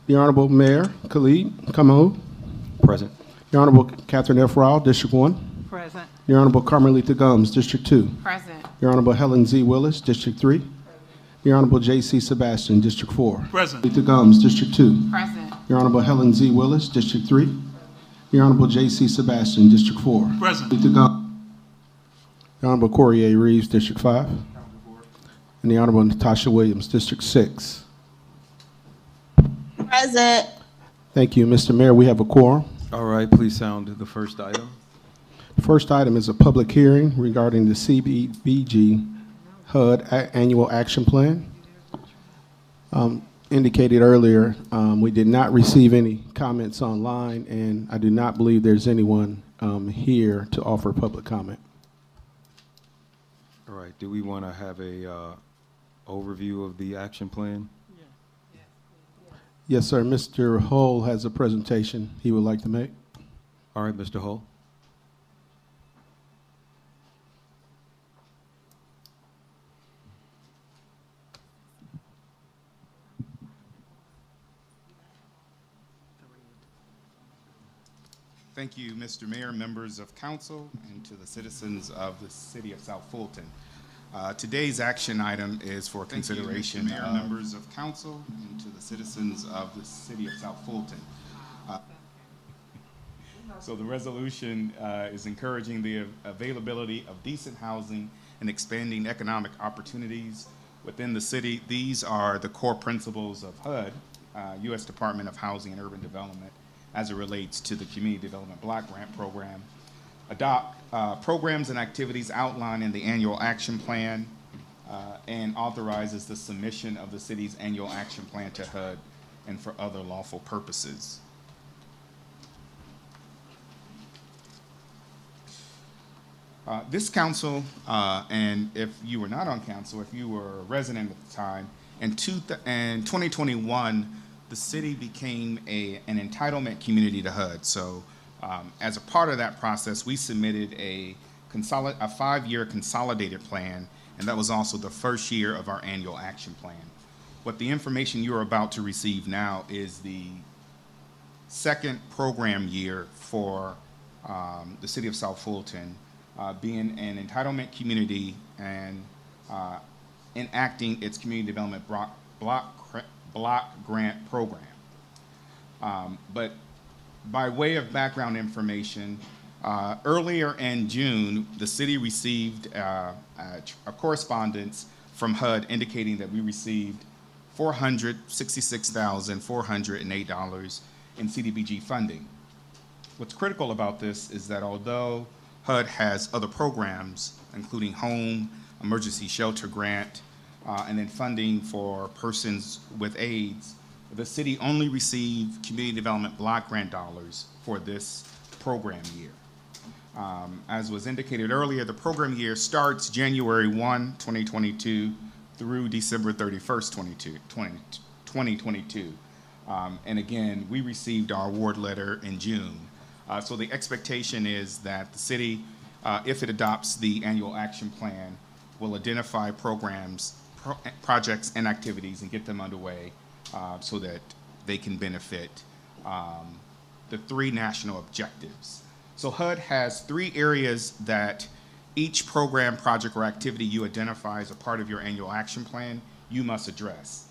The Honorable Mayor Khalid Kamo. Present. The Honorable Catherine F. Rowell, District 1. Present. The Honorable Carmelita Gums, District 2. Present. The Honorable Helen Z. Willis, District 3. The Honorable J.C. Sebastian, District 4. Present. Carmelita Gums, District 2. Present. The Honorable Helen Z. Willis, District 3. The Honorable J.C. Sebastian, District 4. Present. Carmelita Gums. The Honorable Corey A. Reeves, District 5. And the Honorable Natasha Williams, District 6. Present. Thank you, Mr. Mayor. We have a quorum. All right, please sound the first item. The first item is a public hearing regarding the CDBG HUD Annual Action Plan. Indicated earlier, we did not receive any comments online, and I do not believe there's anyone here to offer public comment. All right, do we want to have a overview of the action plan? Yes, sir. Mr. Hull has a presentation he would like to make. All right, Mr. Hull. Thank you, Mr. Mayor, members of council, and to the citizens of the city of South Fulton. Today's action item is for consideration of members of council and to the citizens of the city of South Fulton. So the resolution is encouraging the availability of decent housing and expanding economic opportunities within the city. These are the core principles of HUD, U.S. Department of Housing and Urban Development, as it relates to the Community Development Block Grant Program. Adopt programs and activities outlined in the annual action plan and authorizes the submission of the city's annual action plan to HUD and for other lawful purposes. This council, and if you were not on council, if you were a resident at the time, in 2021, the city became an entitlement community to HUD. So as a part of that process, we submitted a 5-year consolidated plan, and that was also the first year of our annual action plan. What the information you're about to receive now is the second program year for the city of South Fulton, being an entitlement community and enacting its community development block grant program. But by way of background information, earlier in June, the city received a correspondence from HUD indicating that we received $466,408 in CDBG funding. What's critical about this is that although HUD has other programs, including home, emergency shelter grant, and then funding for persons with AIDS, the city only received community development block grant dollars for this program year. As was indicated earlier, the program year starts January 1, 2022 through December 31st, 2022. And again, we received our award letter in June. So the expectation is that the city, if it adopts the annual action plan, will identify programs, projects, and activities and get them underway so that they can benefit the 3 national objectives. So HUD has 3 areas that each program, project, or activity you identify as a part of your annual action plan, you must address.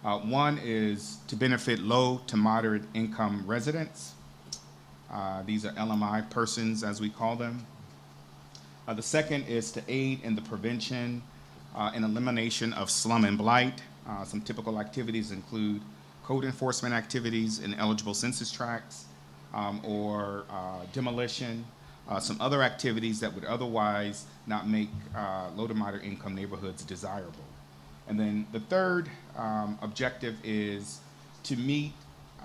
One is to benefit low to moderate income residents. These are LMI persons, as we call them. The second is to aid in the prevention and elimination of slum and blight. Some typical activities include code enforcement activities in eligible census tracts or demolition, some other activities that would otherwise not make low to moderate income neighborhoods desirable. And then the third objective is to meet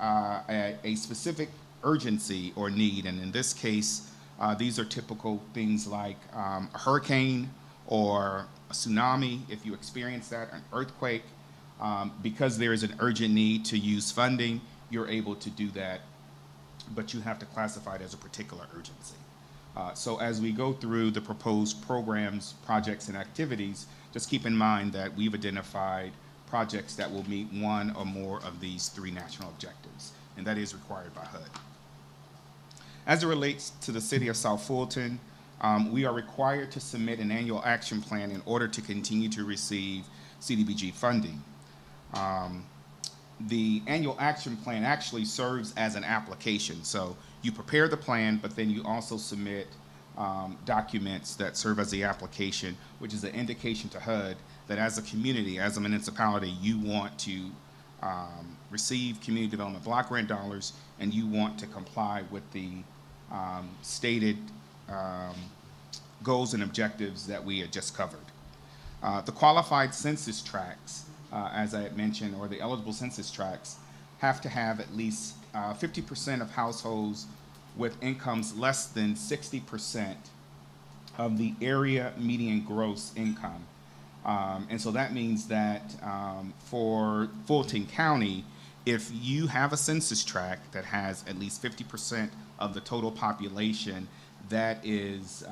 a specific urgency or need, and in this case, these are typical things like a hurricane or a tsunami, if you experience that, an earthquake. Because there is an urgent need to use funding, you're able to do that, but you have to classify it as a particular urgency. So as we go through the proposed programs, projects, and activities, just keep in mind that we've identified projects that will meet one or more of these three national objectives, and that is required by HUD. As it relates to the City of South Fulton, we are required to submit an annual action plan in order to continue to receive CDBG funding. The annual action plan actually serves as an application. So you prepare the plan, but then you also submit documents that serve as the application, which is an indication to HUD that as a community, as a municipality, you want to receive community development block grant dollars, and you want to comply with the stated goals and objectives that we had just covered. The qualified census tracts, as I had mentioned, or the eligible census tracts, have to have at least 50% of households with incomes less than 60% of the area median gross income. And so that means that for Fulton County, if you have a census tract that has at least 50% of the total population that is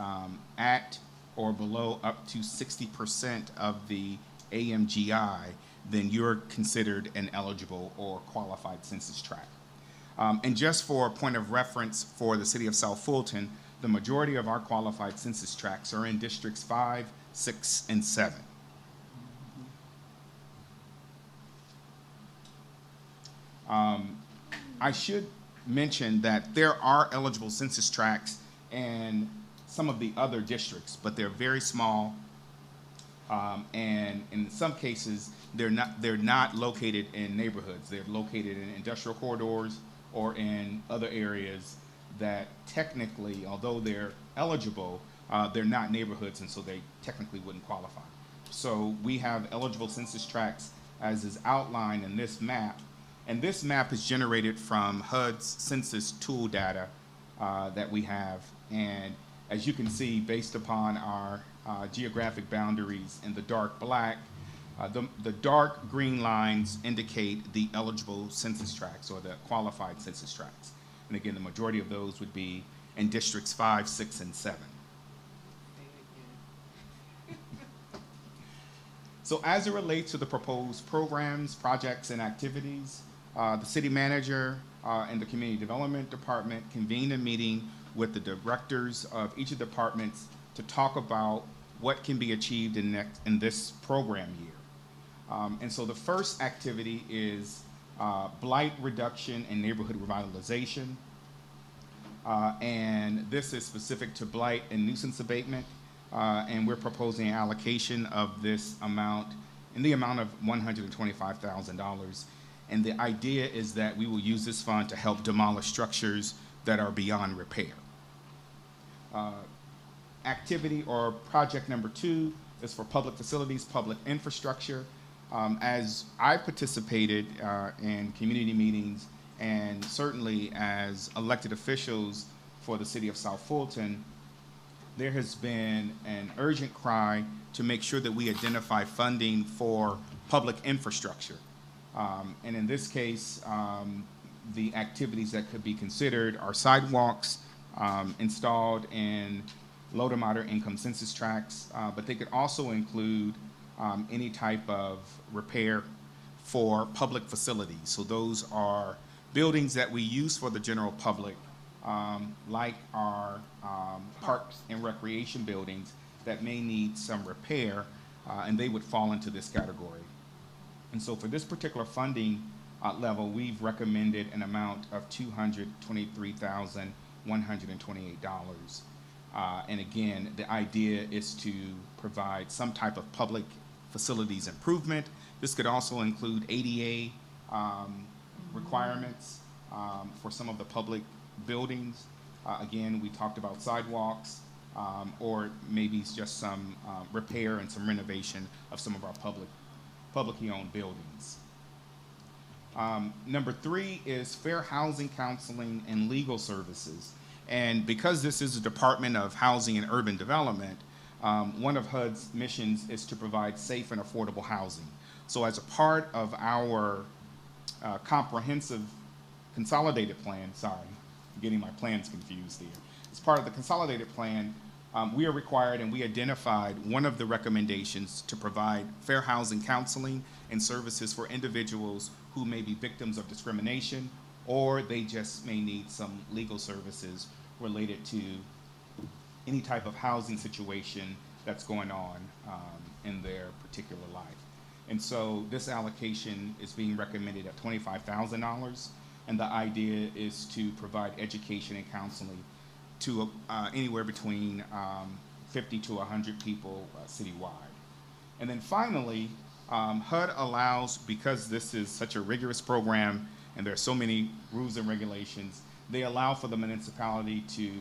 at or below up to 60% of the AMGI, then you're considered an eligible or qualified census tract. And just for a point of reference for the City of South Fulton, the majority of our qualified census tracts are in districts 5, 6, and 7. I should mention that there are eligible census tracts in some of the other districts, but they're very small, and in some cases they're not located in neighborhoods. They're located in industrial corridors or in other areas that technically, although they're eligible, they're not neighborhoods, and so they technically wouldn't qualify. So we have eligible census tracts as is outlined in this map, and this map is generated from HUD's census tool data that we have. And as you can see, based upon our geographic boundaries in the dark black, the dark green lines indicate the eligible census tracts or the qualified census tracts. And again, the majority of those would be in districts 5, 6, and 7. So as it relates to the proposed programs, projects, and activities, the city manager and the community development department convened a meeting with the directors of each of the departments to talk about what can be achieved in this program year. And so the first activity is blight reduction and neighborhood revitalization. And this is specific to blight and nuisance abatement. And we're proposing an allocation of this amount in the amount of $125,000. And the idea is that we will use this fund to help demolish structures that are beyond repair. Activity or project number 2 is for public facilities, public infrastructure. As I participated in community meetings and certainly as elected officials for the City of South Fulton, there has been an urgent cry to make sure that we identify funding for public infrastructure. And in this case, the activities that could be considered are sidewalks installed in low to moderate income census tracts, but they could also include any type of repair for public facilities. So those are buildings that we use for the general public, like our parks and recreation buildings that may need some repair, and they would fall into this category. And so for this particular funding level, we've recommended an amount of $223,128. And again, the idea is to provide some type of public facilities improvement. This could also include ADA requirements for some of the public buildings. Again, we talked about sidewalks, or maybe it's just some repair and some renovation of some of our publicly owned buildings. Number 3 is fair housing counseling and legal services. And because this is a Department of Housing and Urban Development, one of HUD's missions is to provide safe and affordable housing. So as a part of our comprehensive consolidated plan, sorry, I'm getting my plans confused here. As part of the consolidated plan, We are required, and we identified one of the recommendations to provide fair housing counseling and services for individuals who may be victims of discrimination, or they just may need some legal services related to any type of housing situation that's going on in their particular life. And so this allocation is being recommended at $25,000, and the idea is to provide education and counseling to anywhere between 50 to 100 people citywide. And then finally, HUD allows, because this is such a rigorous program and there are so many rules and regulations, they allow for the municipality to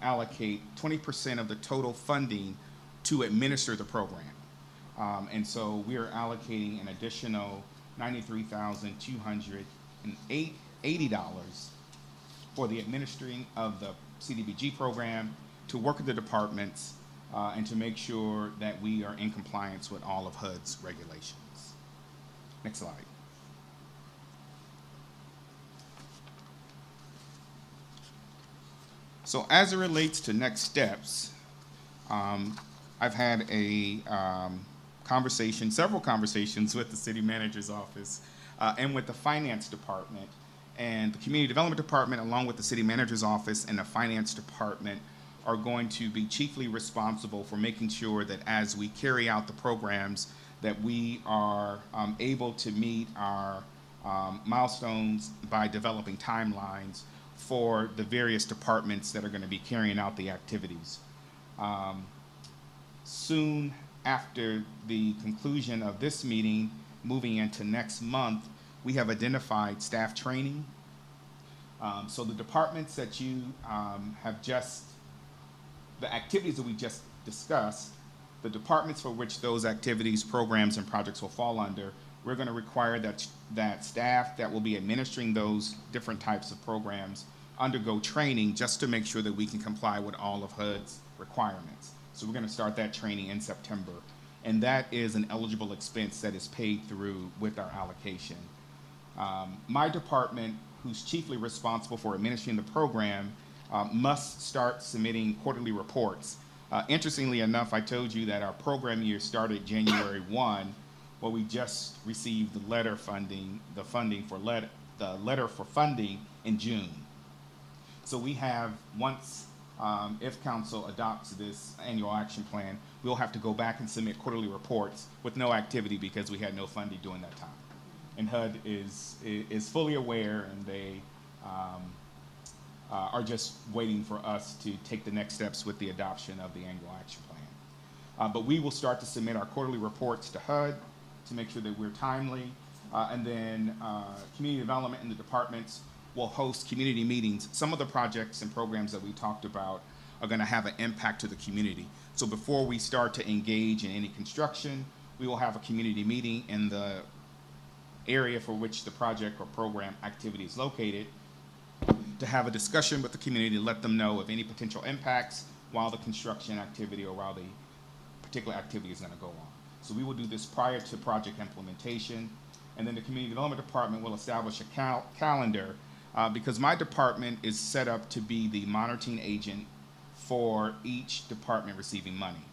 allocate 20% of the total funding to administer the program. And so we are allocating an additional $93,280 for the administering of the CDBG program, to work with the departments and to make sure that we are in compliance with all of HUD's regulations. Next slide. So as it relates to next steps, I've had a several conversations with the city manager's office and with the finance department. And the community development department, along with the city manager's office and the finance department, are going to be chiefly responsible for making sure that as we carry out the programs, that we are able to meet our milestones by developing timelines for the various departments that are going to be carrying out the activities. Soon after the conclusion of this meeting, moving into next month, we have identified staff training. So the departments that you the activities that we just discussed, the departments for which those activities, programs, and projects will fall under, we're going to require that staff that will be administering those different types of programs undergo training just to make sure that we can comply with all of HUD's requirements. So we're going to start that training in September. And that is an eligible expense that is paid through with our allocation. My department, who's chiefly responsible for administering the program, must start submitting quarterly reports. Interestingly enough, I told you that our program year started January 1. Well, we just received the letter for funding in June. So we have, once, if council adopts this annual action plan, we'll have to go back and submit quarterly reports with no activity because we had no funding during that time. And HUD is fully aware, and they are just waiting for us to take the next steps with the adoption of the annual action plan. But we will start to submit our quarterly reports to HUD to make sure that we're timely. And then community development in the departments will host community meetings. Some of the projects and programs that we talked about are going to have an impact to the community. So before we start to engage in any construction, we will have a community meeting in the area for which the project or program activity is located, to have a discussion with the community to let them know of any potential impacts while the construction activity or while the particular activity is going to go on. So we will do this prior to project implementation. And then the community development department will establish a calendar because my department is set up to be the monitoring agent for each department receiving money.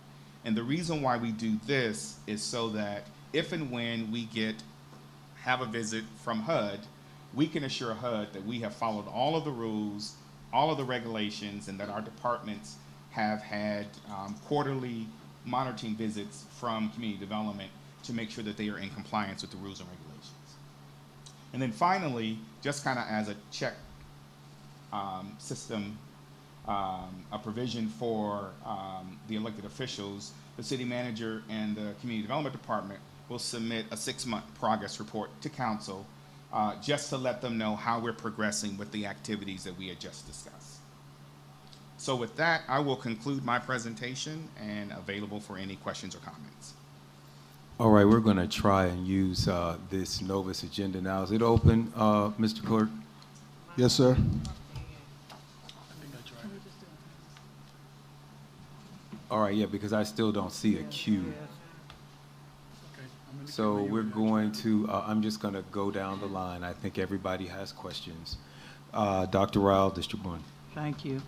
And the reason why we do this is so that if and when we have a visit from HUD, we can assure HUD that we have followed all of the rules, all of the regulations, and that our departments have had quarterly monitoring visits from community development to make sure that they are in compliance with the rules and regulations. And then finally, just kind of as a check system, a provision for the elected officials, the city manager and the community development department will submit a 6-month progress report to council just to let them know how we're progressing with the activities that we had just discussed. So with that, I will conclude my presentation and available for any questions or comments. All right, we're going to try and use this Novus agenda now. Is it open, Mr. Clerk? Yes, sir. All right, yeah, because I still don't see a queue. So we're going to, I'm just going to go down the line. I think everybody has questions. Dr. Ryle, District 1. Thank you.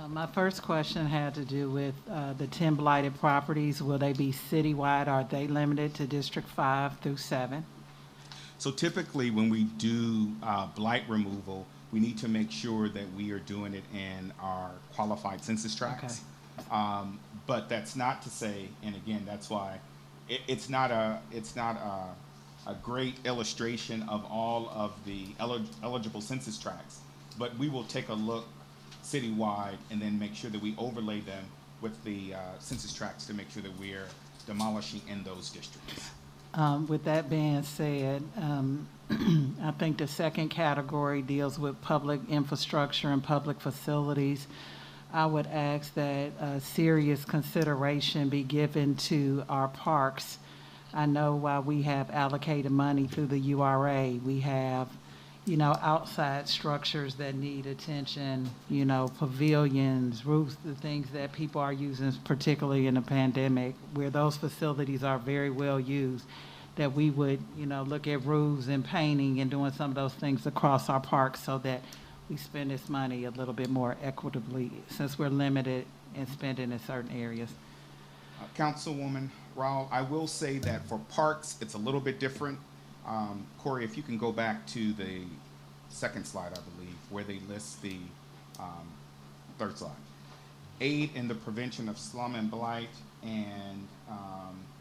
My first question had to do with the 10 blighted properties. Will they be citywide? Are they limited to District 5 through 7? So typically, when we do blight removal, we need to make sure that we are doing it in our qualified census tracts. But that's not to say, and again, that's why it's not a great illustration of all of the eligible census tracts. But we will take a look citywide and then make sure that we overlay them with the census tracts to make sure that we're demolishing in those districts. With that being said, I think the second category deals with public infrastructure and public facilities. I would ask that serious consideration be given to our parks. I know while we have allocated money through the URA, we have, outside structures that need attention, pavilions, roofs, the things that people are using, particularly in the pandemic, where those facilities are very well used, that we would, look at roofs and painting and doing some of those things across our parks so that we spend this money a little bit more equitably since we're limited in spending in certain areas. Councilwoman Rowell, I will say that for parks, it's a little bit different. Corey, if you can go back to the second slide, I believe, where they list the third slide. Aid in the prevention of slum and blight and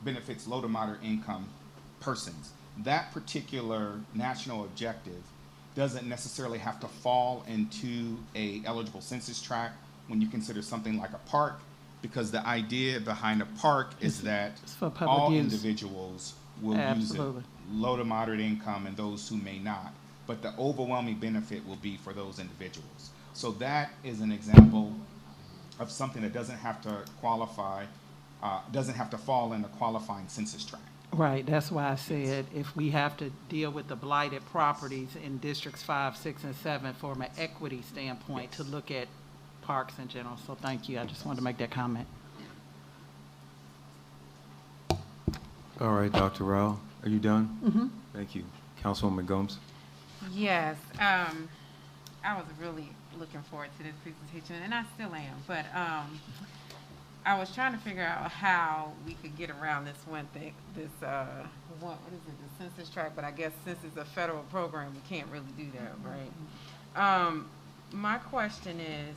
benefits low to moderate income persons. That particular national objective doesn't necessarily have to fall into a eligible census tract when you consider something like a park, because the idea behind a park is that all individuals will use it, low to moderate income and those who may not, but the overwhelming benefit will be for those individuals. So that is an example of something that doesn't have to qualify, doesn't have to fall in a qualifying census tract. Right, that's why I said if we have to deal with the blighted properties in districts 5, 6, and 7 from an equity standpoint, to look at parks in general. So thank you. I just wanted to make that comment. All right, Dr. Rao, are you done? Mm-hmm. Thank you. Councilwoman Gomes? Yes, I was really looking forward to this presentation, and I still am, but I was trying to figure out how we could get around this one thing, what is it, the census tract, but I guess since it's a federal program, we can't really do that, right? My question is,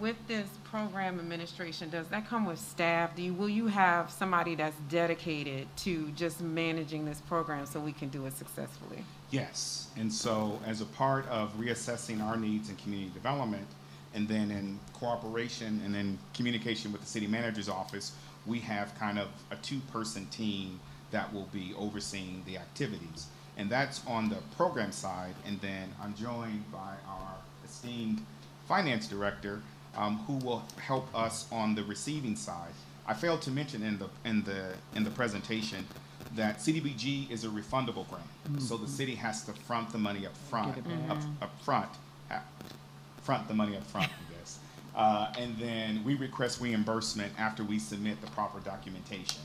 with this program administration, does that come with staff? Will you have somebody that's dedicated to just managing this program so we can do it successfully? Yes, and so as a part of reassessing our needs in community development, and then in cooperation and in communication with the city manager's office, we have kind of a 2-person team that will be overseeing the activities. And that's on the program side, and then I'm joined by our esteemed finance director, who will help us on the receiving side. I failed to mention in the presentation that CDBG is a refundable grant. Mm-hmm. So the city has to front the money up front, front the money up front, I guess. And then we request reimbursement after we submit the proper documentation.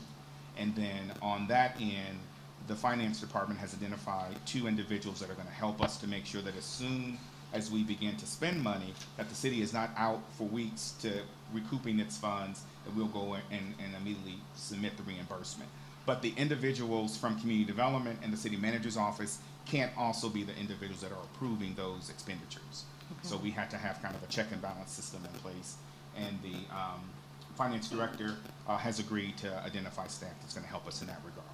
And then on that end, the finance department has identified 2 individuals that are going to help us to make sure that as soon as we begin to spend money, that the city is not out for weeks to recouping its funds, that we'll go and immediately submit the reimbursement. But the individuals from community development and the city manager's office can't also be the individuals that are approving those expenditures. Okay. So we had to have kind of a check and balance system in place, and the finance director has agreed to identify staff that's going to help us in that regard.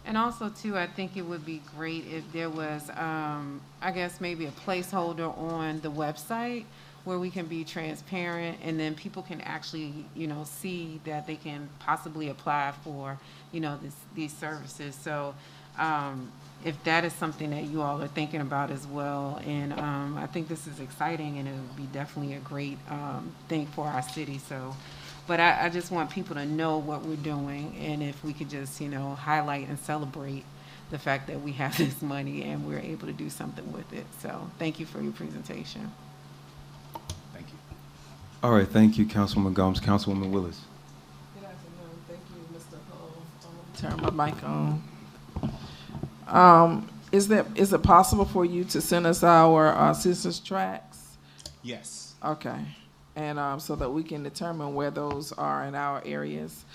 And also, too, I think it would be great if there was, I guess, maybe a placeholder on the website where we can be transparent, and then people can actually, see that they can possibly apply for, these services. So if that is something that you all are thinking about as well, and I think this is exciting, and it would be definitely a great thing for our city. So, but I just want people to know what we're doing, and if we could just, highlight and celebrate the fact that we have this money and we're able to do something with it. So thank you for your presentation. Thank you. All right, thank you, Councilwoman Gomes. Councilwoman Willis. Good afternoon. Thank you, Mr. Hull. Turn my mic on. Is it possible for you to send us our census tracts? Yes. Okay. and so that we can determine where those are in our areas.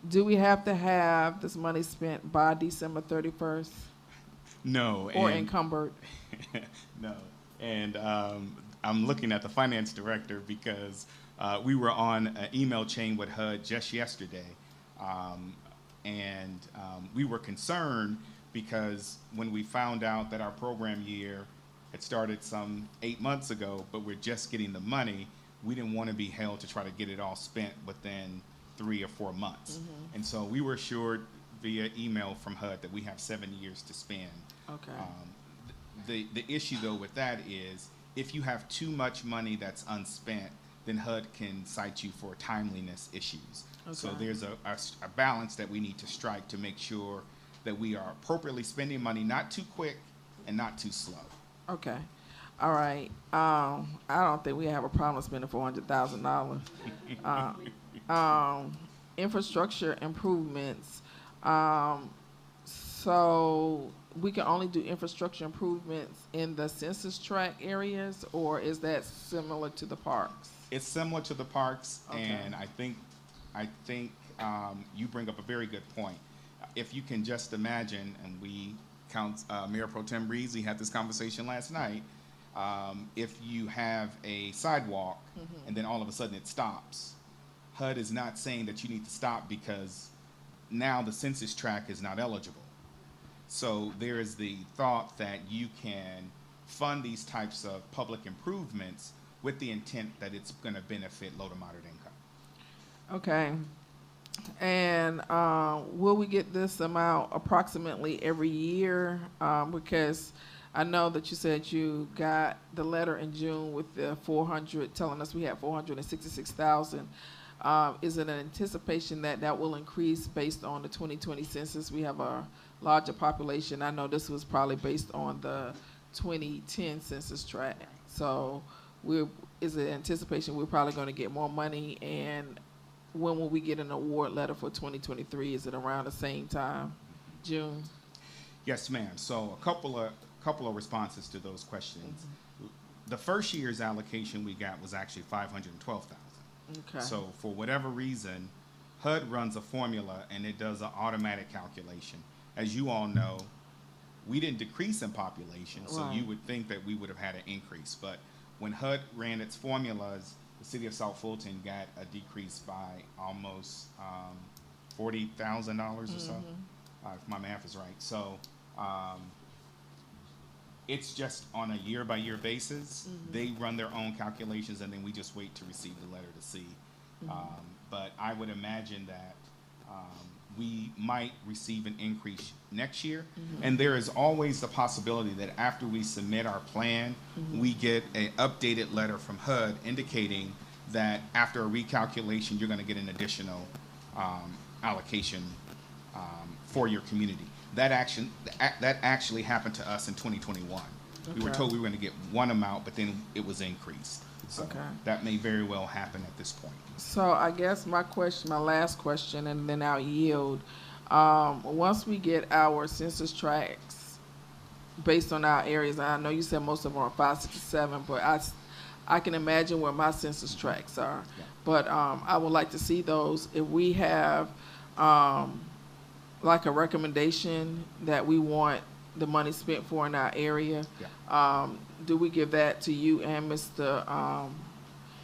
Do we have to have this money spent by December 31st No. or and- encumbered? No. And I'm looking at the finance director because we were on an email chain with HUD just yesterday. And we were concerned because when we found out that our program year had started some 8 months ago, but we're just getting the money, we didn't want to be held to try to get it all spent within 3 or 4 months. And so we were assured via email from HUD that we have 7 years to spend. Okay. The issue, though, with that is if you have too much money that's unspent, then HUD can cite you for timeliness issues. So Okay. there's a balance that we need to strike to make sure that we are appropriately spending money, not too quick and not too slow. Okay. All right. I don't think we have a problem spending $400,000. Infrastructure improvements. So we can only do infrastructure improvements in the census tract areas, or is that similar to the parks? It's similar to the parks, Okay. and I think you bring up a very good point. If you can just imagine, and we count Mayor Pro Tem Breezy had this conversation last night. If you have a sidewalk and then all of a sudden it stops, HUD is not saying that you need to stop because now the census tract is not eligible. So there is the thought that you can fund these types of public improvements with the intent that it's going to benefit low to moderate income. Okay. And will we get this amount approximately every year? Because I know that you said you got the letter in June with the 400, telling us we had 466,000. Is it an anticipation that that will increase based on the 2020 census? We have a larger population. I know this was probably based on the 2010 census tract. So is it anticipation we're probably going to get more money? And when will we get an award letter for 2023? Is it around the same time, June? Yes, ma'am. So a couple of responses to those questions. The first year's allocation we got was actually $512,000. Okay. So for whatever reason, HUD runs a formula and it does an automatic calculation. As you all know, we didn't decrease in population, so Right. you would think that we would have had an increase. But when HUD ran its formulas, the city of South Fulton got a decrease by almost $40,000 or so, if my math is right. So it's just on a year-by-year basis. They run their own calculations, and then we just wait to receive the letter to see. But I would imagine that we might receive an increase next year. And there is always the possibility that after we submit our plan, we get an updated letter from HUD indicating that after a recalculation, you're going to get an additional allocation for your community. That actually happened to us in 2021. We were Okay. told we were going to get one amount, but then it was increased. So Okay. that may very well happen at this point. So I guess my last question, and then I'll yield. Once we get our census tracts based on our areas, I know you said most of them are 567, but I can imagine where my census tracts are. Yeah. But I would like to see those. If we have like a recommendation that we want the money spent for in our area, do we give that to you and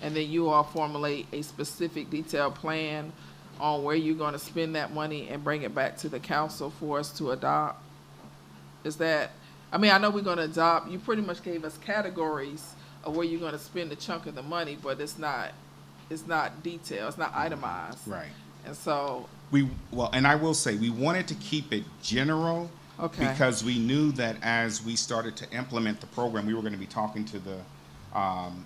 and then you all formulate a specific detailed plan on where you're going to spend that money and bring it back to the council for us to adopt? Is that, I mean, I know we're going to adopt, you pretty much gave us categories of where you're going to spend a chunk of the money, but it's not detailed, it's not itemized. Right. And so, And I will say, we wanted to keep it general. Okay. Because we knew that as we started to implement the program, we were going to be talking to the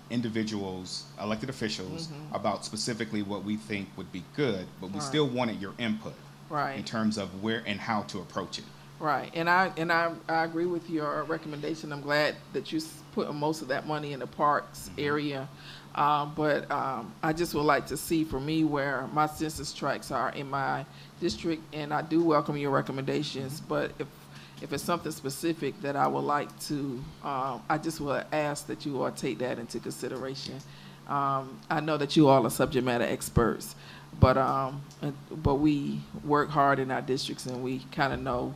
individuals, elected officials, about specifically what we think would be good, but we Right. still wanted your input in right, terms of where and how to approach it. right. And I agree with your recommendation. I'm glad that you put most of that money in the parks area. But I just would like to see for me where my census tracts are in my district, and I do welcome your recommendations. But if it's something specific that I would like to, I just would ask that you all take that into consideration. I know that you all are subject matter experts, but we work hard in our districts and we kind of know,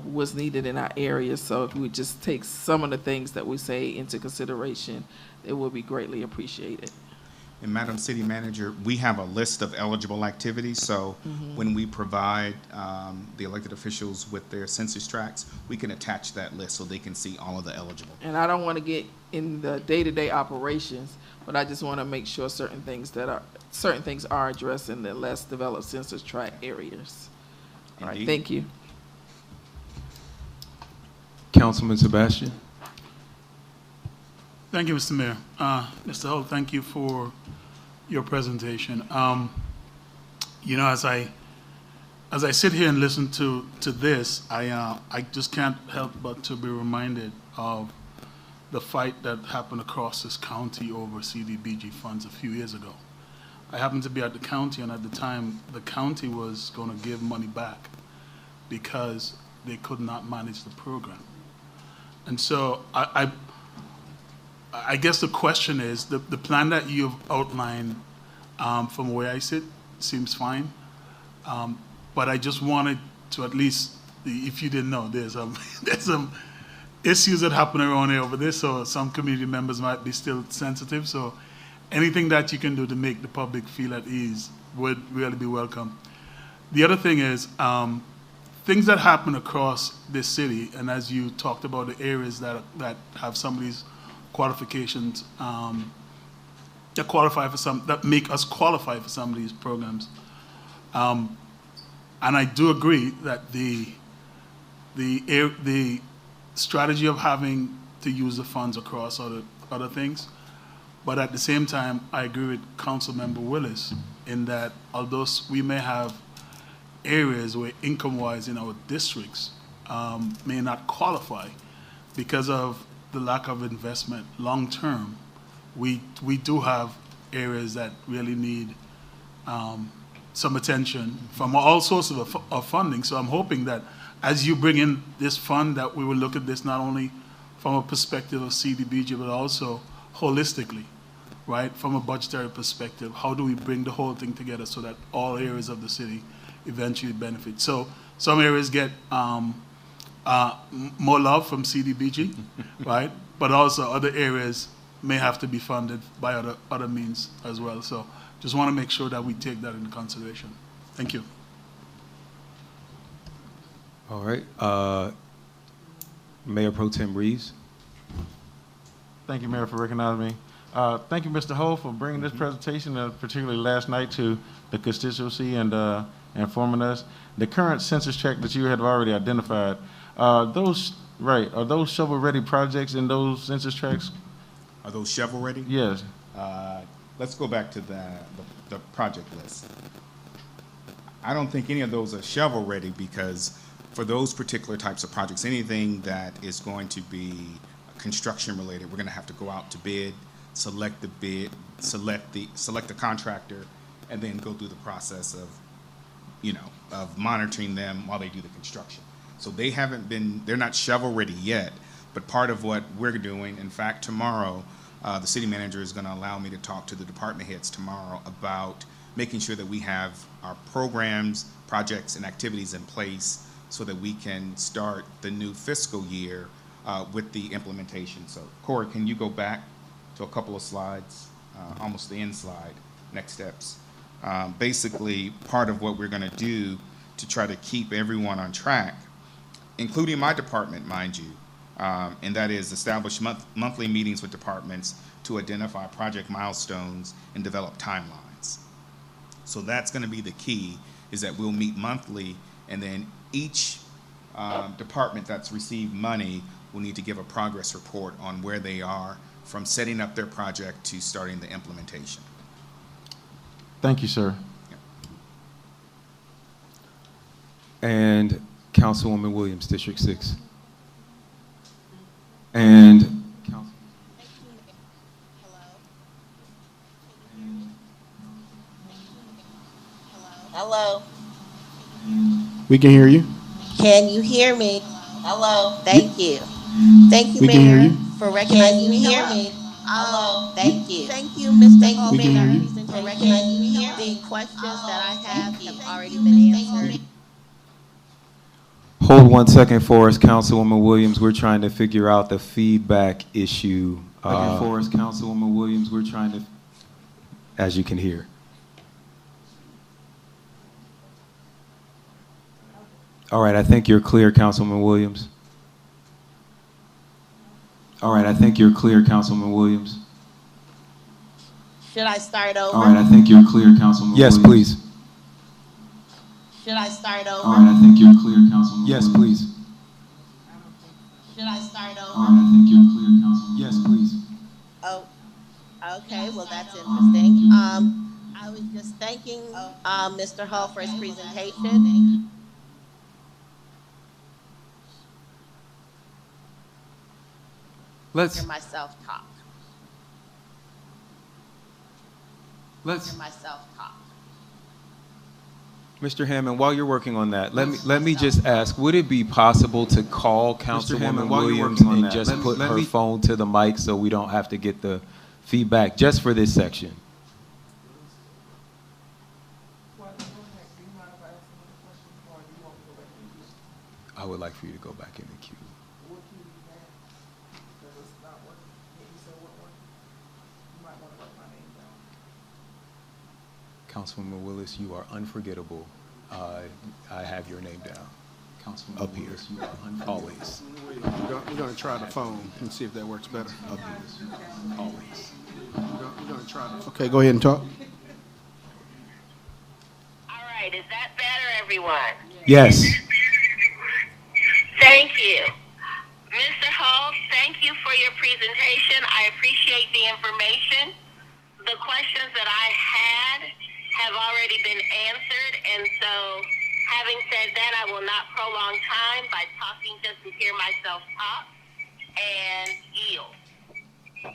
what's needed in our areas. So if we just take some of the things that we say into consideration, it will be greatly appreciated. And Madam City Manager, we have a list of eligible activities, so when we provide the elected officials with their census tracts, we can attach that list so they can see all of the eligible. And I don't want to get in the day-to-day operations, but I just want to make sure certain things are addressed in the less developed census tract areas. All right, Indeed. thank you. Councilman Sebastian? Thank you, Mr. Mayor. Mr. Holt, thank you for your presentation. As I sit here and listen to this, I just can't help but to be reminded of the fight that happened across this county over CDBG funds a few years ago. I happened to be at the county, and at the time, the county was going to give money back because they could not manage the program. And so I guess the question is, the plan that you've outlined, from where I sit, seems fine. But I just wanted to at least, if you didn't know, there's some issues that happen around here over this, so some community members might be still sensitive. So anything that you can do to make the public feel at ease would really be welcome. The other thing is, things that happen across this city, and as you talked about the areas that have some of these qualifications, that make us qualify for some of these programs. And I do agree that the strategy of having to use the funds across other things, but at the same time, I agree with Councilmember Willis in that although we may have areas where income-wise in our districts may not qualify because of the lack of investment long-term, we do have areas that really need some attention from all sorts of funding. So I'm hoping that as you bring in this fund, that we will look at this not only from a perspective of CDBG, but also holistically, right? From a budgetary perspective, how do we bring the whole thing together so that all areas of the city eventually benefit? So some areas get more love from CDBG, right? But also other areas may have to be funded by other means as well. So just want to make sure that we take that into consideration. Thank you. All right. Mayor Pro Tem Reeves? Thank you, Mayor, for recognizing me. Thank you, Mr. Ho, for bringing this presentation, particularly last night, to the constituency and informing us. The current census tract that you have already identified, are those shovel-ready projects in those census tracts? Are those shovel-ready? Yes. Let's go back to the project list. I don't think any of those are shovel-ready because for those particular types of projects, anything that is going to be construction-related, we're going to have to go out to bid, select the bid, select the contractor, and then go through the process of monitoring them while they do the construction. So they're not shovel-ready yet, but part of what we're doing, in fact, tomorrow, the city manager is going to allow me to talk to the department heads tomorrow about making sure that we have our programs, projects, and activities in place so that we can start the new fiscal year with the implementation. So, Corey, can you go back to a couple of slides, almost the end slide, next steps. Basically, part of what we're going to do to try to keep everyone on track, including my department, mind you, and that is establish monthly meetings with departments to identify project milestones and develop timelines. So that's going to be the key, is that we'll meet monthly, and then each department that's received money will need to give a progress report on where they are from setting up their project to starting the implementation. Thank you, sir. And Councilwoman Williams, District 6. And Hello. We can hear you. Can you hear me? Hello. Thank you. Thank you, We can hear Mayor, you. for recognizing me. Hear me? Hello. Thank you. Thank you, Mr. Hall, We for can hear that you. presentation. The questions that I have already been answered. Hold 1 second for us, Councilwoman Williams. We're trying to figure out the feedback issue. For us, Councilwoman Williams. We're trying to, as you can hear. All right, I think you're clear, Councilwoman Williams. All right, I think you're clear, Councilwoman Williams. Should I start over? All right, I think you're clear, Councilwoman Williams. Yes, please. Should I start over? All right, I think you're clear, Councilwoman Williams. Yes, please. Should I start over? All right, I think you're clear, Councilwoman. Yes, please. Oh, okay. Well, that's interesting. I was just thanking Mr. Hall for his presentation. Let's Hear myself talk. Hear myself talk. Mr. Hammond, while you're working on that, let me just ask, would it be possible to call Councilwoman Williams and just put her phone to the mic so we don't have to get the feedback just for this section? I would like for you to go back in the queue. Councilwoman Willis, you are unforgettable. I have your name down. Councilwoman up here. You are always. We're going to try the phone and see if that works better. Up here. Always. We're going to try the phone. Okay, go ahead and talk. All right, is that better, everyone? Yes. Thank you. Mr. Hall, thank you for your presentation. I appreciate the information. The questions that I had have already been answered, and so having said that, I will not prolong time by talking just to hear myself talk and yield. All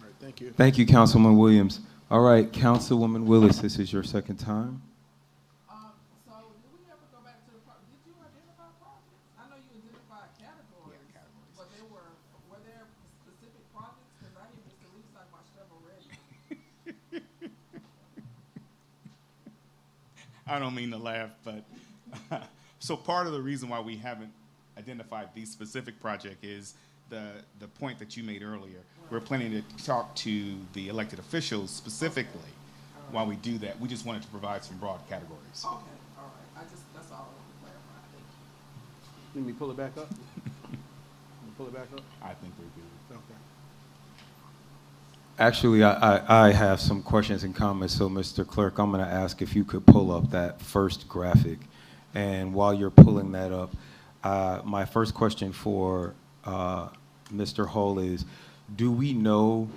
right, thank you. Thank you, Councilwoman Williams. All right, Councilwoman Willis, this is your second time. So did we ever go back to the did you identify projects? I know you identified categories. Yeah, categories. But were there specific projects? Because I hear Mr. Lee talk about shovel ready. I don't mean to laugh, but so part of the reason why we haven't identified the specific project is the point that you made earlier. We're planning to talk to the elected officials specifically while we do that. We just wanted to provide some broad categories. Okay, all right. That's all I want to clarify. Thank you. Let me pull it back up. Pull it back up. I think we're good. Okay. Actually, I have some questions and comments, so Mr. Clerk, I'm going to ask if you could pull up that first graphic. And while you're pulling that up, my first question for Mr. Hull is, do we know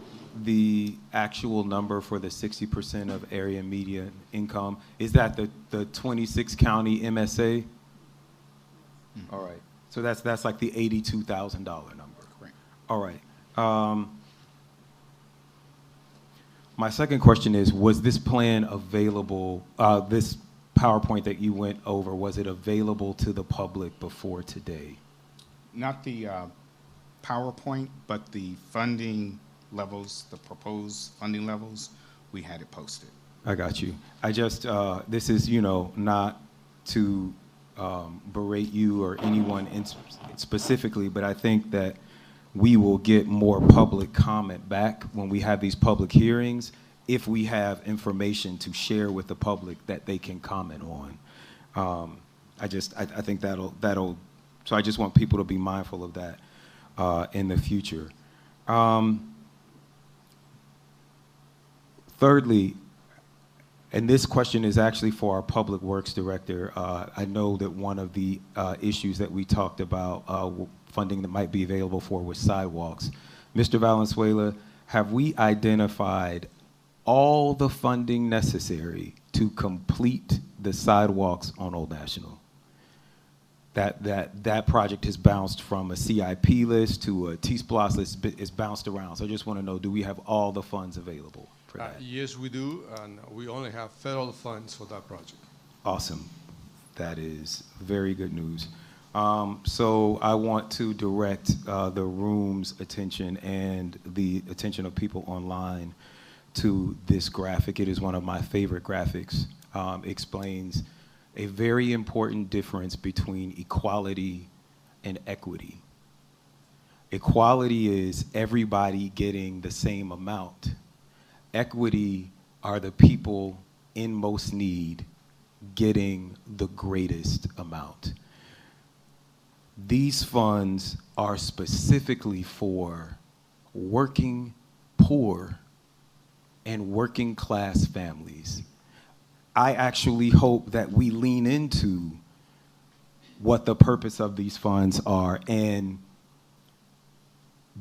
the actual number for the 60% of area median income? Is that the 26 county MSA? Mm-hmm. All right. So that's like the $82,000 number. Right. All right. My second question is, was this plan available, this PowerPoint that you went over, was it available to the public before today? Not the PowerPoint, but the funding levels, the proposed funding levels, we had it posted. I got you. I just, this is, not to berate you or anyone specifically, but I think that we will get more public comment back when we have these public hearings if we have information to share with the public that they can comment on. I think that'll, so I just want people to be mindful of that in the future. Thirdly, and this question is actually for our Public Works Director. I know that one of the issues that we talked about, funding that might be available for was sidewalks. Mr. Valenzuela, have we identified all the funding necessary to complete the sidewalks on Old National? That project has bounced from a CIP list to a T-SPLOS list. It's bounced around. So I just want to know, do we have all the funds available for that? Yes, we do, and we only have federal funds for that project. Awesome. That is very good news. So I want to direct the room's attention and the attention of people online to this graphic. It is one of my favorite graphics. Explains a very important difference between equality and equity. Equality is everybody getting the same amount. Equity are the people in most need getting the greatest amount. These funds are specifically for working poor and working class families. I actually hope that we lean into what the purpose of these funds are and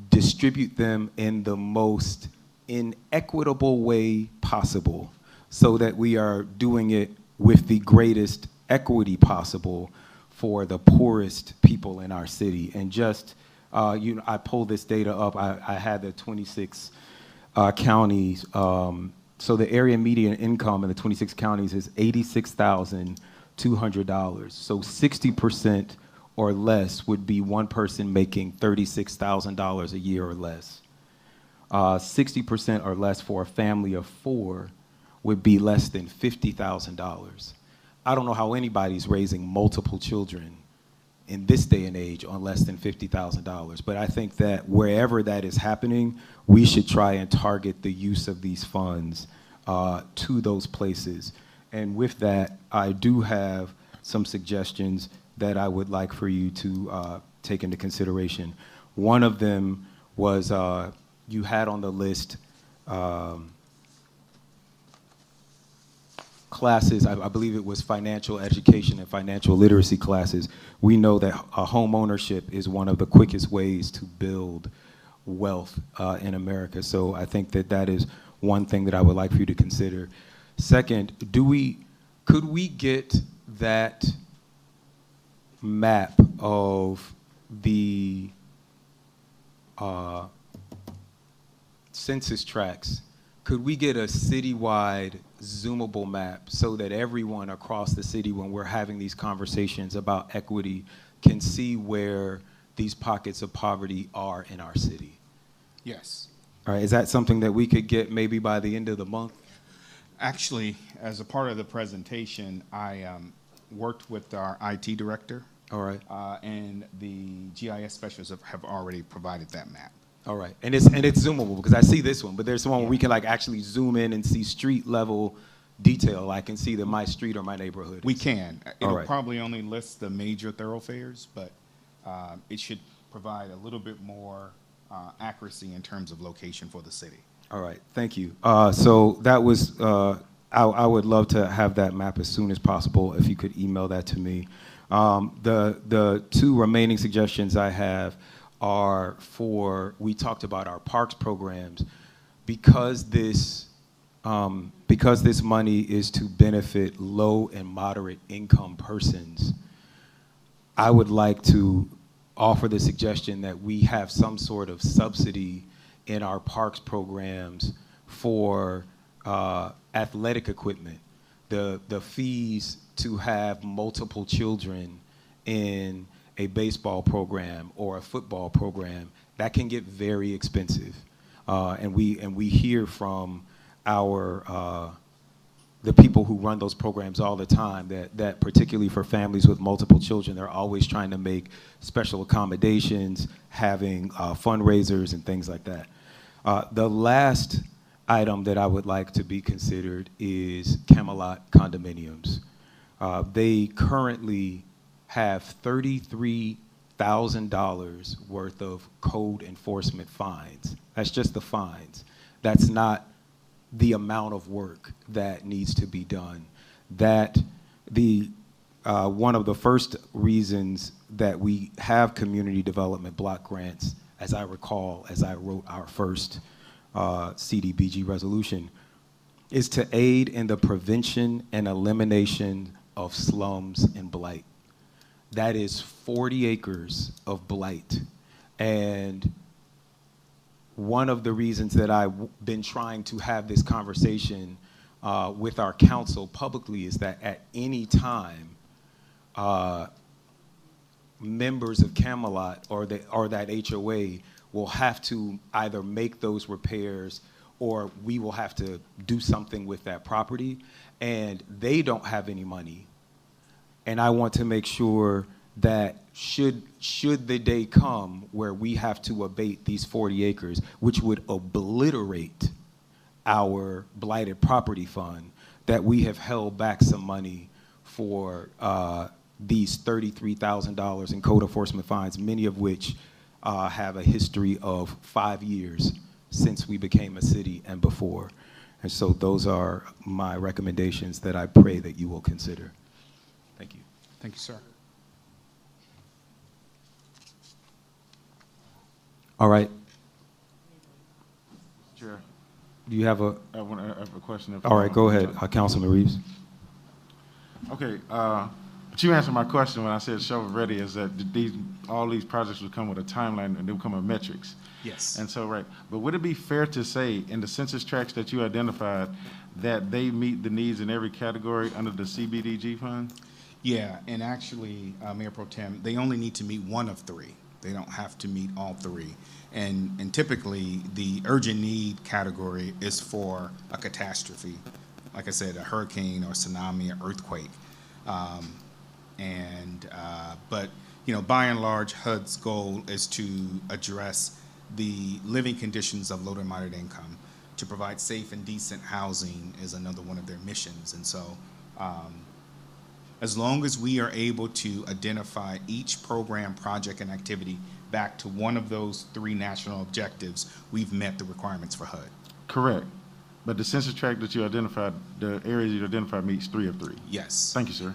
distribute them in the most inequitable way possible so that we are doing it with the greatest equity possible for the poorest people in our city. And just, I pulled this data up. I had the 26 counties. So the area median income in the 26 counties is $86,200. So 60% or less would be one person making $36,000 a year or less. 60% or less for a family of four would be less than $50,000. I don't know how anybody's raising multiple children in this day and age on less than $50,000. But I think that wherever that is happening, we should try and target the use of these funds to those places. And with that, I do have some suggestions that I would like for you to take into consideration. One of them was you had on the list classes, I believe it was financial education and financial literacy classes. We know that home ownership is one of the quickest ways to build wealth in America. So I think that that is one thing that I would like for you to consider. Second, could we get that map of the census tracts? Could we get a citywide zoomable map so that everyone across the city, when we're having these conversations about equity, can see where these pockets of poverty are in our city? Yes. All right, is that something that we could get maybe by the end of the month? Actually, as a part of the presentation, I worked with our IT director. All right. And the GIS specialists have already provided that map. All right, and it's zoomable because I see this one, but there's one where we can like actually zoom in and see street level detail. I can see that my street or my neighborhood. We can. It'll right. probably only list the major thoroughfares, but it should provide a little bit more accuracy in terms of location for the city. All right, thank you. So that was, I would love to have that map as soon as possible if you could email that to me. The two remaining suggestions I have are we talked about our parks programs. Because this money is to benefit low and moderate income persons, I would like to offer the suggestion that we have some sort of subsidy in our parks programs for athletic equipment. The fees to have multiple children in a baseball program or a football program, that can get very expensive. And we hear from the people who run those programs all the time that particularly for families with multiple children, they're always trying to make special accommodations, having fundraisers and things like that. The last item that I would like to be considered is Camelot condominiums. They currently have $33,000 worth of code enforcement fines. That's just the fines. That's not the amount of work that needs to be done. One of the first reasons that we have community development block grants, as I recall, as I wrote our first CDBG resolution, is to aid in the prevention and elimination of slums and blight. That is 40 acres of blight. And one of the reasons that I've been trying to have this conversation with our council publicly is that at any time, members of Camelot or that HOA will have to either make those repairs or we will have to do something with that property, and they don't have any money. And I want to make sure that should the day come where we have to abate these 40 acres, which would obliterate our blighted property fund, that we have held back some money for these $33,000 in code enforcement fines, many of which have a history of 5 years since we became a city and before. And so those are my recommendations that I pray that you will consider. Thank you. Thank you, sir. All right. Chair, Do you have a? I have a question. All right, go ahead, Councilman Reeves. Okay, but you answered my question when I said shovel ready, is that all these projects would come with a timeline and they would come with metrics. Yes. And so, right, but would it be fair to say in the census tracts that you identified that they meet the needs in every category under the CDBG fund? Yeah, and actually, Mayor Pro Tem, they only need to meet one of three. They don't have to meet all three. And typically, the urgent need category is for a catastrophe, like I said, a hurricane or tsunami or earthquake. But you know, by and large, HUD's goal is to address the living conditions of low to moderate income. To provide safe and decent housing is another one of their missions. And so, as long as we are able to identify each program, project, and activity back to one of those three national objectives, we've met the requirements for HUD. Correct. But the census tract that you identified, the areas you identified meets 3 of 3. Yes. Thank you, sir.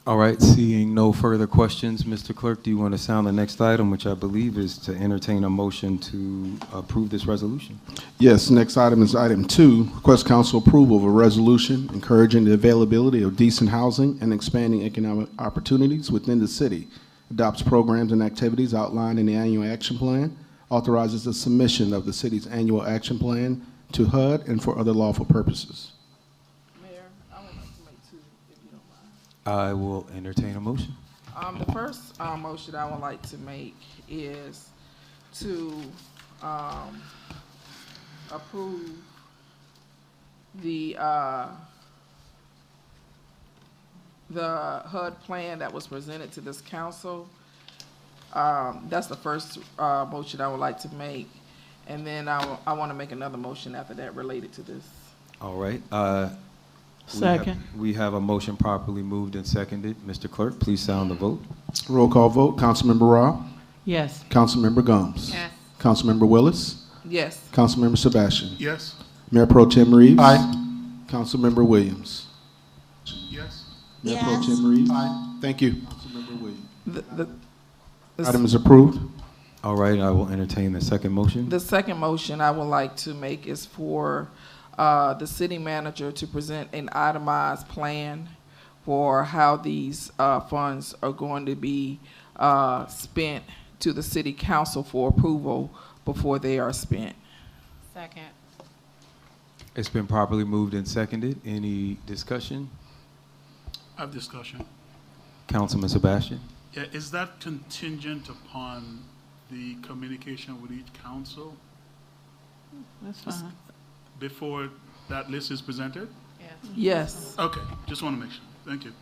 All right, seeing no further questions, Mr. Clerk, do you want to sound the next item, which I believe is to entertain a motion to approve this resolution? Yes, next item is item 2, request council approval of a resolution encouraging the availability of decent housing and expanding economic opportunities within the city, adopts programs and activities outlined in the annual action plan, authorizes the submission of the city's annual action plan to HUD and for other lawful purposes. Mayor, I would like to make 2, if you don't mind. I will entertain a motion. The first motion I would like to make is to approve the HUD plan that was presented to this council. That's the first motion I would like to make, and then I want to make another motion after that related to this. All right. Second. We have a motion properly moved and seconded. Mr. Clerk, please sound the vote. Roll call vote, Councilmember Rao, Yes. Councilmember Gomes. Yes. Councilmember Willis, Yes. Councilmember Sebastian. Yes? Mayor Pro Tem Reeves. Aye. Councilmember Williams. Yes? Mayor Pro Yes. Tem Reeves. Aye. Thank you. Councilmember Williams. The Item is approved. All right, I will entertain the second motion. The second motion I would like to make is for the city manager to present an itemized plan for how these funds are going to be spent to the city council for approval before they are spent. Second. It's been properly moved and seconded. Any discussion? I have discussion. Councilman Sebastian? Yeah, is that contingent upon the communication with each council That's fine. before that list is presented? Yes. Yes. Okay, just want to make sure. Thank you.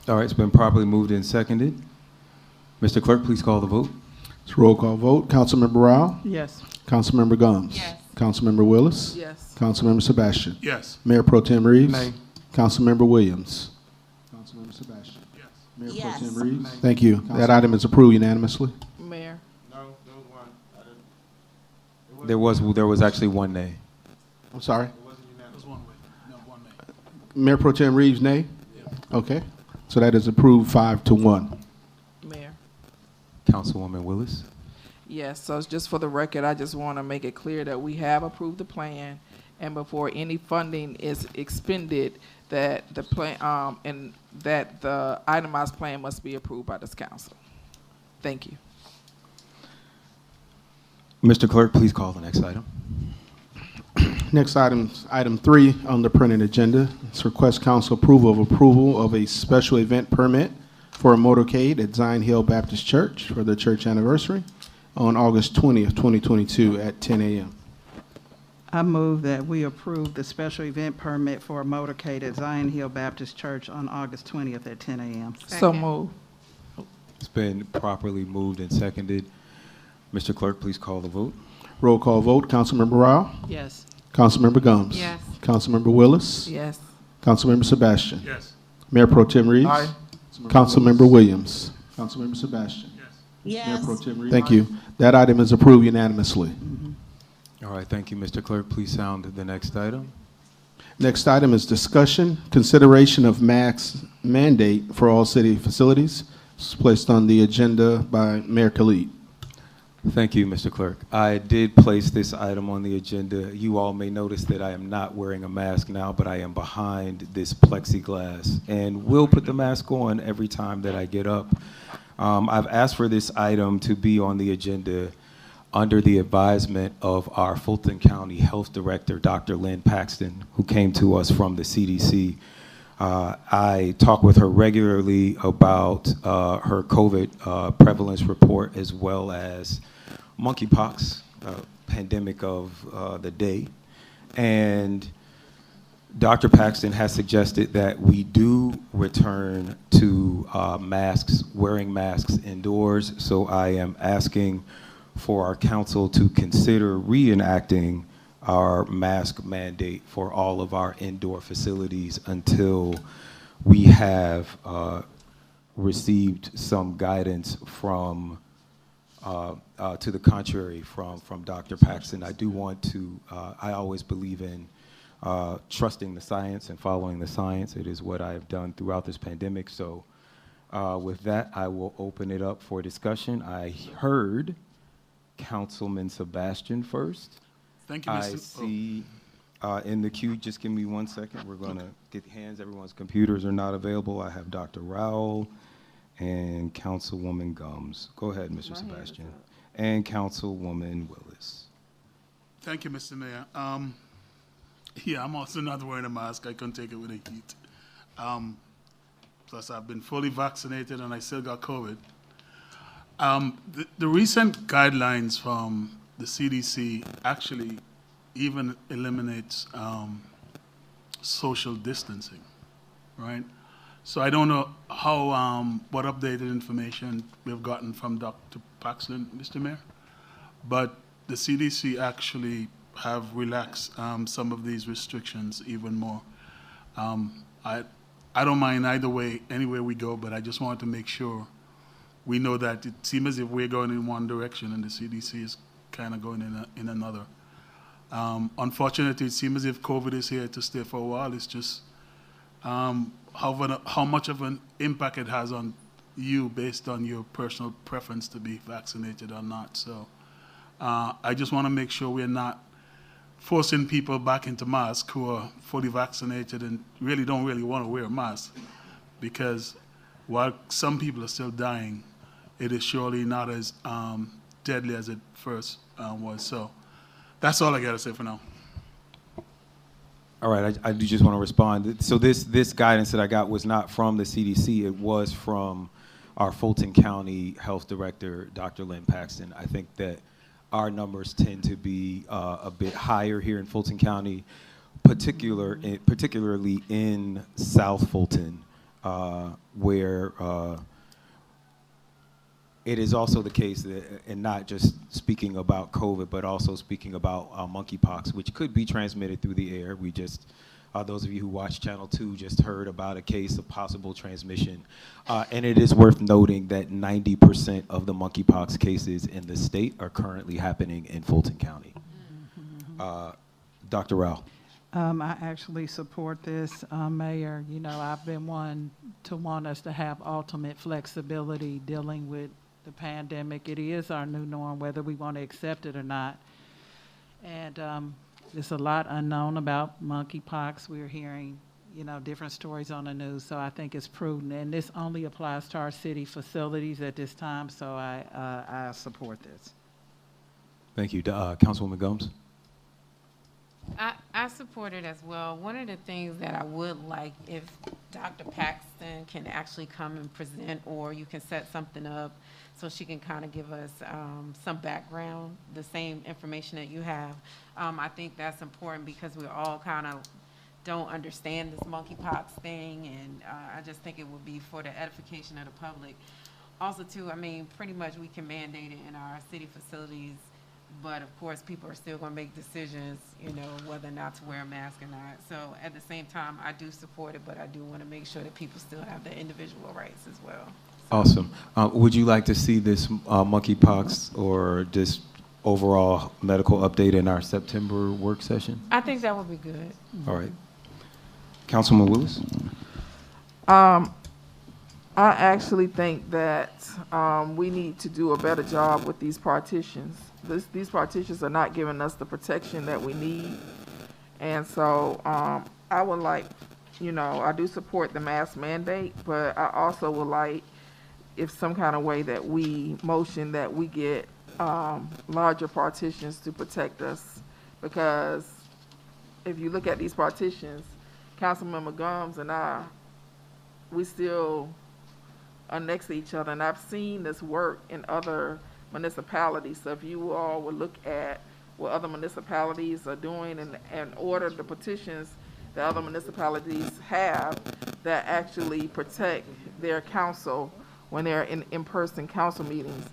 All right, it's been properly moved and seconded. Mr. Clerk, please call the vote. It's a roll call vote. Councilmember Rao, Yes. Councilmember Gomes. Yes. Councilmember Willis. Yes. Councilmember Sebastian. Yes. Mayor Pro Tem Reeves. Nay. Councilmember Williams. Councilmember Sebastian. Yes. Mayor Yes. Pro Tem Reeves. Thank you. That item is approved unanimously. Mayor. No, there was one. There was actually one nay. I'm sorry. There's one way. No, one nay. Mayor Pro Tem Reeves, nay? Okay. So that is approved 5-1. Mayor. Councilwoman Willis? Yes, so it's just for the record, I just want to make it clear that we have approved the plan, and before any funding is expended, that the plan, and that the itemized plan must be approved by this council. Thank you. Mr. Clerk, please call the next item. Next item 3 on the printed agenda. It's request council approval of a special event permit for a motorcade at Zion Hill Baptist Church for the church anniversary on August 20th, 2022 at 10 a.m. I move that we approve the special event permit for a motorcade at Zion Hill Baptist Church on August 20th at 10 a.m. So Second. move. It's been properly moved and seconded. Mr. Clerk, please call the vote. Roll call vote. Councilmember Rao? Yes. Councilmember Gomes? Yes. Councilmember Willis? Yes. Councilmember Sebastian? Yes. Mayor Pro Tem Reeves? Aye. Councilmember Williams? Councilmember Sebastian? Mayor Yes. Pro Tem Reeves? Thank you. That item is approved unanimously. All right, thank you, Mr. Clerk. Please sound the next item. Next item is discussion, consideration of mask mandate for all city facilities. It's placed on the agenda by Mayor Khalid. Thank you, Mr. Clerk. I did place this item on the agenda. You all may notice that I am not wearing a mask now, but I am behind this plexiglass and will put the mask on every time that I get up. I've asked for this item to be on the agenda under the advisement of our Fulton County Health Director, Dr. Lynn Paxton, who came to us from the CDC. I talk with her regularly about her COVID prevalence report as well as monkeypox, pandemic of the day. And Dr. Paxton has suggested that we do return to masks, wearing masks indoors. So I am asking for our council to consider reenacting our mask mandate for all of our indoor facilities until we have received some guidance from to the contrary from Dr. Paxton. I do want to, I always believe in trusting the science and following the science. It is what I have done throughout this pandemic. So with that, I will open it up for discussion. I heard Councilman Sebastian first. Thank you, I Mr. see in the queue, just give me 1 second. We're going to get hands. Everyone's computers are not available. I have Dr. Rowell and Councilwoman Gomes. Go ahead, Mr. Sebastian. And Councilwoman Willis. Thank you, Mr. Mayor. Yeah, I'm also not wearing a mask. I couldn't take it with the heat. Plus, I've been fully vaccinated and I still got COVID. The recent guidelines from the CDC actually even eliminates social distancing, right? So I don't know how what updated information we've gotten from Dr. Paxton, Mr. Mayor, but the CDC actually have relaxed some of these restrictions even more. I don't mind either way, anywhere we go, but I just want to make sure we know that it seems as if we're going in one direction and the CDC is kind of going in another. Unfortunately, it seems as if COVID is here to stay for a while. It's just how much of an impact it has on you based on your personal preference to be vaccinated or not. So I just want to make sure we're not forcing people back into masks who are fully vaccinated and really don't really want to wear a mask, because while some people are still dying, it is surely not as deadly as it first was. So that's all I got to say for now. All right, I do just want to respond. So this guidance that I got was not from the CDC. It was from our Fulton County Health Director, Dr. Lynn Paxton. I think that our numbers tend to be a bit higher here in Fulton County, particularly in South Fulton, where it is also the case that, and not just speaking about COVID, but also speaking about monkeypox, which could be transmitted through the air. We just, those of you who watch Channel 2 just heard about a case of possible transmission. And it is worth noting that 90% of the monkeypox cases in the state are currently happening in Fulton County. Dr. Rao. I actually support this, Mayor. You know, I've been one to want us to have ultimate flexibility dealing with the pandemic. It is our new norm, whether we want to accept it or not. And there's a lot unknown about monkeypox. We're hearing, you know, different stories on the news, so I think it's prudent. And this only applies to our city facilities at this time, so I support this. Thank you. Councilwoman Gomes. I support it as well. One of the things that I would like if Dr. Paxton can actually come and present, or you can set something up so she can kind of give us some background, the same information that you have. I think that's important because we're all kind of don't understand this monkeypox thing, and I just think it would be for the edification of the public. Also, too, I mean, pretty much we can mandate it in our city facilities, but of course, people are still going to make decisions, you know, whether or not to wear a mask or not. So at the same time, I do support it, but I do want to make sure that people still have their individual rights as well. Awesome. Would you like to see this monkeypox or just overall medical update in our September work session? I think that would be good. All right. Councilman Willis? I actually think that we need to do a better job with these partitions. These partitions are not giving us the protection that we need. And so I would like, you know, I do support the mask mandate, but I also would like if some kind of way that we motion that we get larger partitions to protect us. Because if you look at these partitions, Councilmember Gums and I, we still are next to each other, and I've seen this work in other municipalities. So if you all would look at what other municipalities are doing and order the petitions that other municipalities have that actually protect their council when they're in in-person council meetings,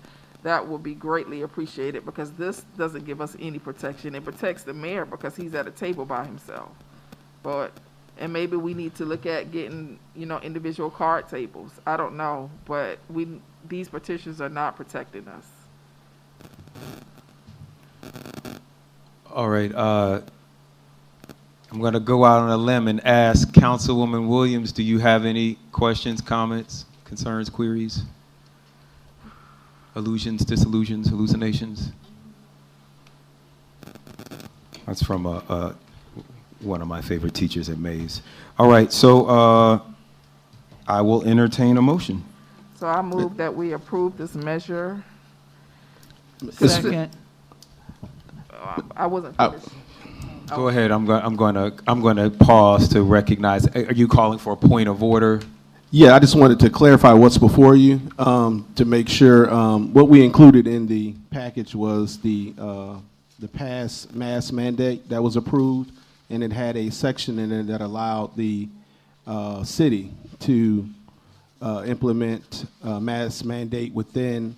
that will be greatly appreciated, because this doesn't give us any protection. It protects the mayor because he's at a table by himself. And maybe we need to look at getting, you know, individual card tables. I don't know, but these petitions are not protecting us. All right. I'm going to go out on a limb and ask Councilwoman Williams, do you have any questions, comments, concerns, queries, allusions, disillusions, hallucinations? That's from one of my favorite teachers at Mays. All right, so I will entertain a motion. So I move that we approve this measure. Second. I wasn't finished. Go ahead. I'm going to pause to recognize. Are you calling for a point of order? Yeah, I just wanted to clarify what's before you to make sure what we included in the package was the past mask mandate that was approved, and it had a section in it that allowed the city to implement mask mandate within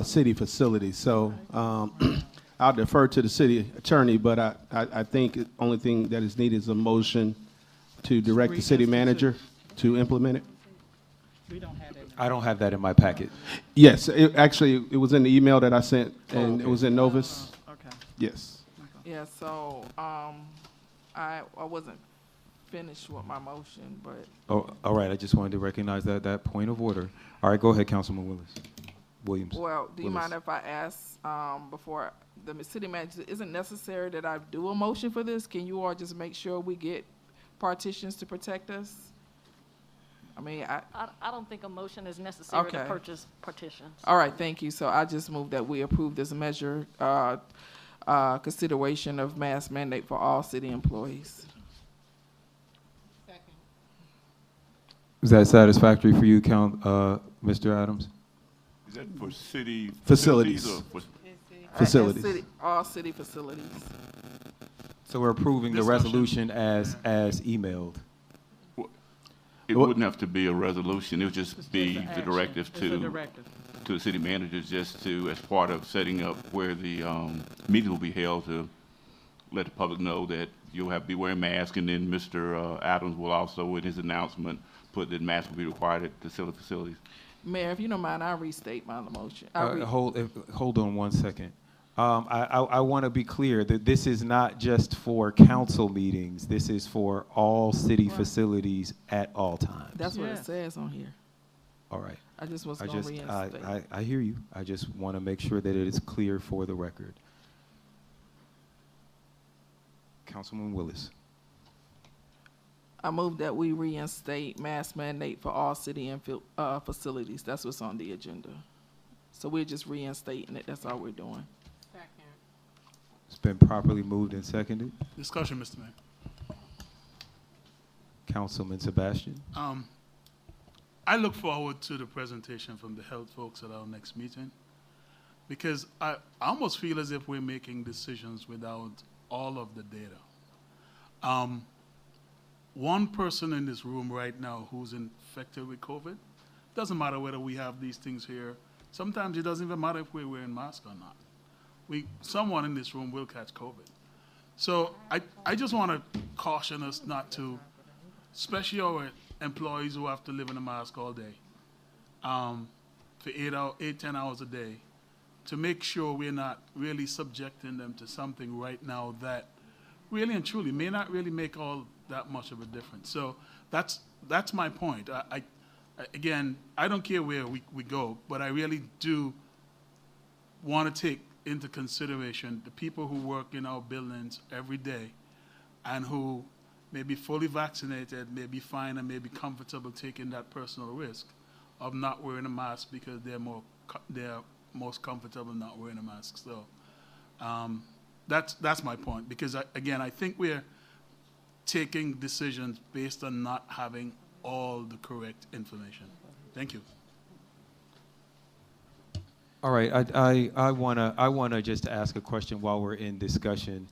city facilities. So I'll defer to the city attorney, but I think the only thing that is needed is a motion to direct the city manager to implement it. We don't have it. I don't have that in my packet. Yes, actually, it was in the email that I sent, and it was in Novus. Okay. Yes. Yeah, so I wasn't finished with my motion, but Oh, all right. I just wanted to recognize that point of order. All right, go ahead, Councilman Williams. well, do you Willis. mind if I ask before the city manager, isn't necessary that I do a motion for this? Can you all just make sure we get partitions to protect us? I mean, I don't think a motion is necessary to Okay. purchase partitions. all right, thank you. So I just move that we approve this measure, consideration of mask mandate for all city employees. Is that satisfactory for you, Mr. Adams? Is that for city Facilities. or for Facilities. And all city facilities. So we're approving the Discussion. resolution as emailed. it wouldn't have to be a resolution, it would just be It's the action. directive It's a to directive. the city managers, just to, as part of setting up where the meeting will be held, to let the public know that you'll have to be wearing masks, and then Mr. Adams will also, in his announcement, put that masks will be required at the city facilities. Mayor, if you don't mind, I'll restate my motion. Hold on one second. I want to be clear that this is not just for council meetings. This is for all city facilities at all times. That's what it Yes. says on here. All right. I just was going to reinstate. I hear you. I just want to make sure that it is clear for the record. Councilman Willis. I move that we reinstate mask mandate for all city and facilities. That's what's on the agenda. So we're just reinstating it. That's all we're doing. It's been properly moved and seconded. Discussion, Mr. Mayor. Councilman Sebastian. I look forward to the presentation from the health folks at our next meeting, because I almost feel as if we're making decisions without all of the data. One person in this room right now who's infected with COVID, doesn't matter whether we have these things here. Sometimes it doesn't even matter if we're wearing masks or not. Someone in this room will catch COVID. So I just want to caution us not to, especially our employees who have to live in a mask all day, for 10 hours a day, to make sure we're not really subjecting them to something right now that really and truly may not really make all that much of a difference. So that's my point. Again, I don't care where we go, but I really do want to take into consideration the people who work in our buildings every day and who may be fully vaccinated, may be fine, and may be comfortable taking that personal risk of not wearing a mask because they're most comfortable not wearing a mask. So that's my point, because again, I think we're taking decisions based on not having all the correct information. Thank you. All right, I wanna just ask a question while we're in discussion,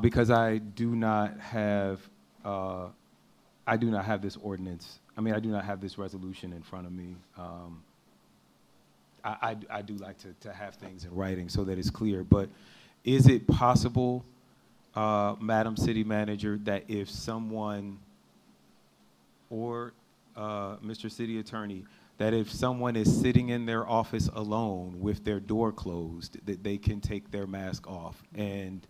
because I do not have this ordinance. I mean, I do not have this resolution in front of me. I do like to have things in writing so that it's clear. But is it possible, Madam City Manager, that if someone or Mr. City Attorney, that if someone is sitting in their office alone with their door closed, that they can take their mask off? And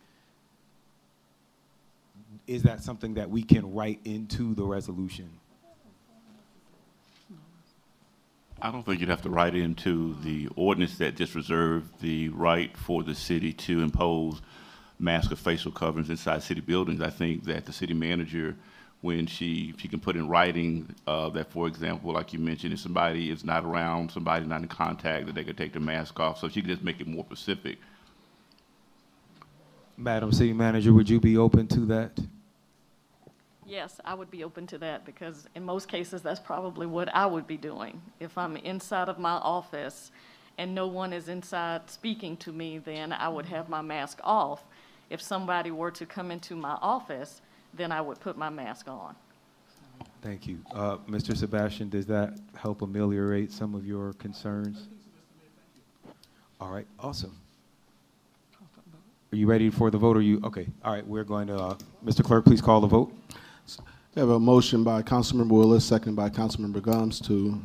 is that something that we can write into the resolution? I don't think you'd have to write into the ordinance that just reserved the right for the city to impose mask or facial coverings inside city buildings. I think that the city manager, when she can put in writing that, for example, like you mentioned, if somebody is not around, somebody not in contact, that they could take their mask off. So she can just make it more specific. Madam City Manager, would you be open to that? Yes, I would be open to that, because in most cases, that's probably what I would be doing. If I'm inside of my office and no one is inside speaking to me, then I would have my mask off. If somebody were to come into my office, then I would put my mask on. Thank you. Mr. Sebastian, does that help ameliorate some of your concerns? All right, awesome. Are you ready for the vote? Okay, all right, we're going to, Mr. Clerk, please call the vote. We have a motion by Councilmember Willis, seconded by Councilmember Gumbs, to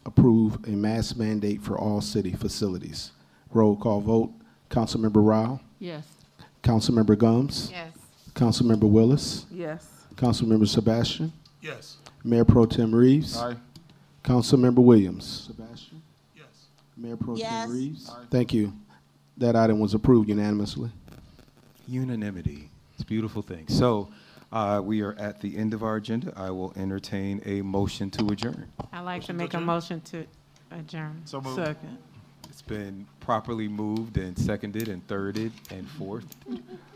approve a mask mandate for all city facilities. Roll call vote. Councilmember Rao. Yes. Councilmember Gumbs. Yes. Councilmember Willis. Yes. Councilmember Sebastian. Yes. Mayor Pro Tem Reeves. Aye. Councilmember Williams. Sebastian. Yes. Mayor Pro Yes. Tem Reeves. Aye. Thank you. That item was approved unanimously. Unanimity. It's a beautiful thing. So we are at the end of our agenda. I will entertain a motion to adjourn. I'd like to Motion to make a adjourn? motion to adjourn. So moved. Second. It's been properly moved and seconded and thirded and fourth.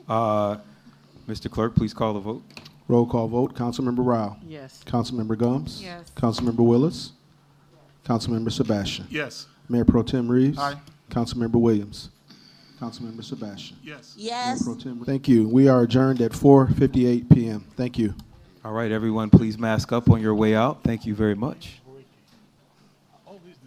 Mr. Clerk, please call the vote. Roll call vote. Councilmember Rao. Yes. Councilmember Gumbs. Yes. Councilmember Willis. Councilmember Sebastian. Yes. Mayor Pro Tem Reeves. Aye. Councilmember Williams. Councilmember Sebastian. Yes. Yes. Mayor Pro Tem. Thank you. We are adjourned at 4:58 p.m. Thank you. All right, everyone, please mask up on your way out. Thank you very much.